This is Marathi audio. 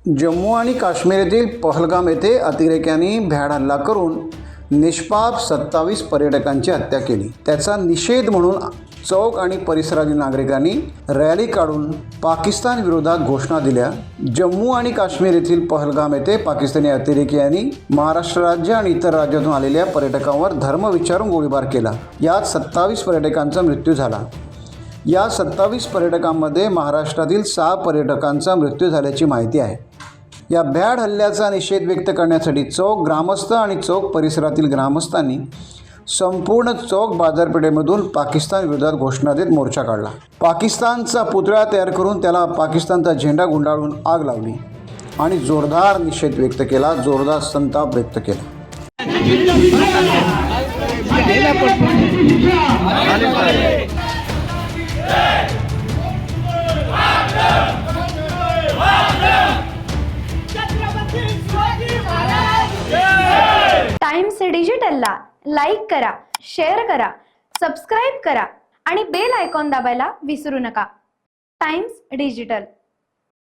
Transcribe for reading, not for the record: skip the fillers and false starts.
जम्मू आणि काश्मीर येथील पहलगाम येथे अतिरेक्यांनी भ्याड हल्ला करून निष्पाप 27 पर्यटकांची हत्या केली। त्याचा निषेध म्हणून चौक आणि परिसरातील नागरिकांनी रॅली काढून पाकिस्तान विरोधात घोषणा दिल्या। जम्मू आणि काश्मीर येथील पहलगाम येथे पाकिस्तानी अतिरेक्यांनी महाराष्ट्र राज्य आणि इतर राज्यातून आलेल्या पर्यटकांवर धर्म विचारून गोळीबार केला। यात 27 पर्यटकांचा मृत्यू झाला। या 27 पर्यटकांमध्ये महाराष्ट्रातील 6 पर्यटकांचा मृत्यू झाल्याची माहिती आहे। या भ्याड हल्ल्याचा निषेध व्यक्त करण्यासाठी चौक ग्रामस्थ आणि चौक परिसरातील ग्रामस्थांनी संपूर्ण चौक बाजारपेठेमधून पाकिस्तान विरोधात घोषणा देत मोर्चा काढला। पाकिस्तानचा पुतळा तयार करून त्याला पाकिस्तानचा झेंडा गुंडाळून आग लावली आणि जोरदार निषेध व्यक्त केला, जोरदार संताप व्यक्त केला। टाइम्स डिजिटलला लाईक करा, शेअर करा, सबस्क्राईब करा आणि बेल आयकॉन दाबायला विसरू नका। Times digital.